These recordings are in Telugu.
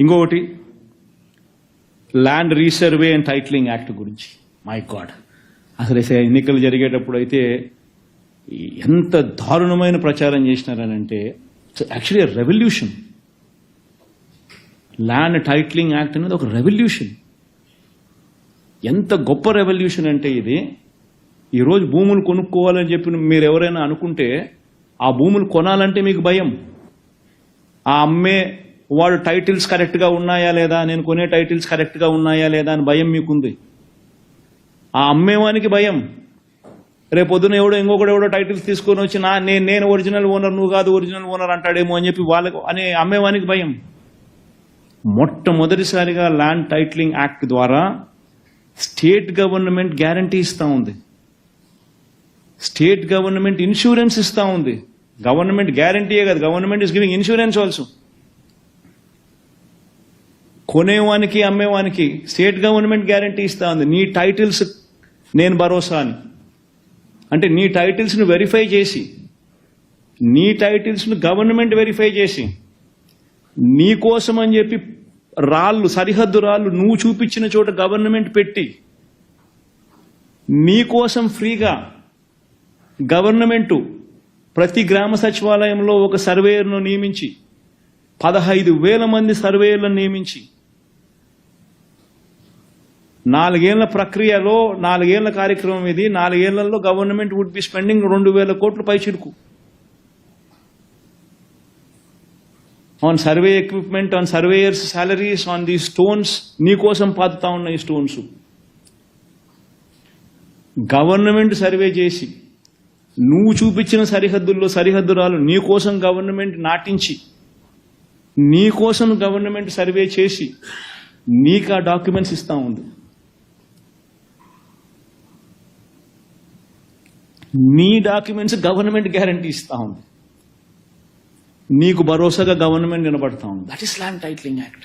ఇంకొకటి land resurvey and titling act గురించి. మై గాడ్, అసలు ఎన్నికలు జరిగేటప్పుడు అయితే ఎంత దారుణమైన ప్రచారం చేసినారనంటే actually revolution. Land titling act అనేది ఒక రెవల్యూషన్. ఎంత గొప్ప రెవల్యూషన్ అంటే ఇది. ఈరోజు భూములు కొనుక్కోవాలని చెప్పి మీరు ఎవరైనా అనుకుంటే ఆ భూములు కొనాలంటే మీకు భయం. ఆ అమ్మే వాడు టైటిల్స్ కరెక్ట్గా ఉన్నాయా లేదా, నేను కొనే టైటిల్స్ కరెక్ట్గా ఉన్నాయా లేదా అని భయం మీకుంది. ఆ అమ్మేవానికి భయం, రేపొద్దున ఇంకొకడు టైటిల్స్ తీసుకొని వచ్చి నేను ఒరిజినల్ ఓనర్, నువ్వు కాదు ఒరిజినల్ ఓనర్ అంటాడేమో అని చెప్పి వాళ్ళకు అనే అమ్మేవానికి భయం. మొట్టమొదటిసారిగా ల్యాండ్ టైటిలింగ్ యాక్ట్ ద్వారా స్టేట్ గవర్నమెంట్ గ్యారంటీ ఇస్తా ఉంది, స్టేట్ గవర్నమెంట్ ఇన్సూరెన్స్ ఇస్తా ఉంది. గవర్నమెంట్ గ్యారంటీయే కాదు, government is giving insurance also. కొనేవానికి అమ్మేవానికి స్టేట్ గవర్నమెంట్ గ్యారంటీ ఇస్తా ఉంది. నీ టైటిల్స్ నేను భరోసా అని, అంటే నీ టైటిల్స్ను వెరిఫై చేసి, నీ టైటిల్స్ను గవర్నమెంట్ వెరిఫై చేసి, నీ కోసం అని చెప్పి రాళ్ళు, సరిహద్దు రాళ్ళు నువ్వు చూపించిన చోట గవర్నమెంట్ పెట్టి, నీ కోసం ఫ్రీగా గవర్నమెంటు ప్రతి గ్రామ సచివాలయంలో ఒక సర్వేయర్ను నియమించి 15,000 మంది సర్వేయర్లను నియమించి 4 ఏళ్ల ప్రక్రియలో 4 ఏళ్ల కార్యక్రమం ఇది. 4 ఏళ్లలో గవర్నమెంట్ వుడ్ బి స్పెండింగ్ 2,000 కోట్ల పైచిలుకు on survey equipment, on surveyors salaries, on the stones. నీకోసం పాతుతా ఉన్న ఈ స్టోన్స్ గవర్నమెంట్ సర్వే చేసి, నువ్వు చూపించిన సరిహద్దుల్లో సరిహద్దురాలు నీకోసం గవర్నమెంట్ నాటించి, నీకోసం గవర్నమెంట్ సర్వే చేసి నీకు ఆ డాక్యుమెంట్స్ ఇస్తా ఉంది. నీ డాక్యుమెంట్స్ గవర్నమెంట్ గ్యారంటీ ఇస్తా ఉంది. నీకు భరోసాగా గవర్నమెంట్ నిలబడతా ఉంది. That is land titling act.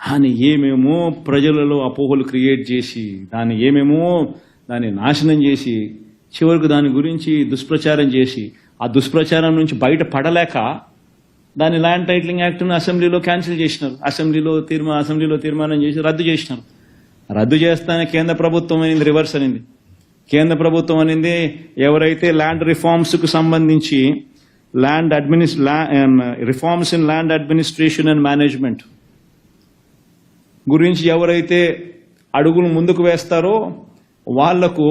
అని ఏమేమో ప్రజలలో అపోహలు క్రియేట్ చేసి, దాన్ని నాశనం చేసి, చివరికి దాని గురించి దుష్ప్రచారం చేసి, ఆ దుష్ప్రచారం నుంచి బయట పడలేక దాని ల్యాండ్ టైటిలింగ్ యాక్ట్ను అసెంబ్లీలో క్యాన్సిల్ చేసినారు. అసెంబ్లీలో తీర్మానం చేసి రద్దు చేసినారు. రద్దు చేస్తానే కేంద్ర ప్రభుత్వం అనింది, రివర్స్ అనింది. కేంద్ర ప్రభుత్వం అనింది, ఎవరైతే ల్యాండ్ రిఫార్మ్స్కు సంబంధించి reforms in land administration and management గురించి ఎవరైతే అడుగులు ముందుకు వేస్తారో వాళ్లకు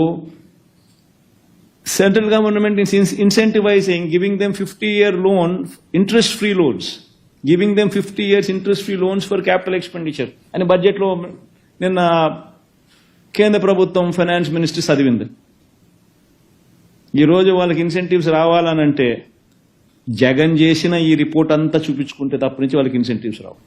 central government is incentivizing, giving them 50-year loan, interest-free loans, giving them 50 years interest-free loans for capital expenditure అని బడ్జెట్లో నిన్న కేంద్ర ప్రభుత్వం ఫైనాన్స్ మినిస్టర్ చదివింది. ఈరోజు వాళ్ళకి ఇన్సెంటివ్స్ రావాలనంటే జగన్ చేసిన ఈ రిపోర్ట్ అంతా చూపించుకుంటే తప్ప నుంచి వాళ్ళకి ఇన్సెంటివ్స్ రావు.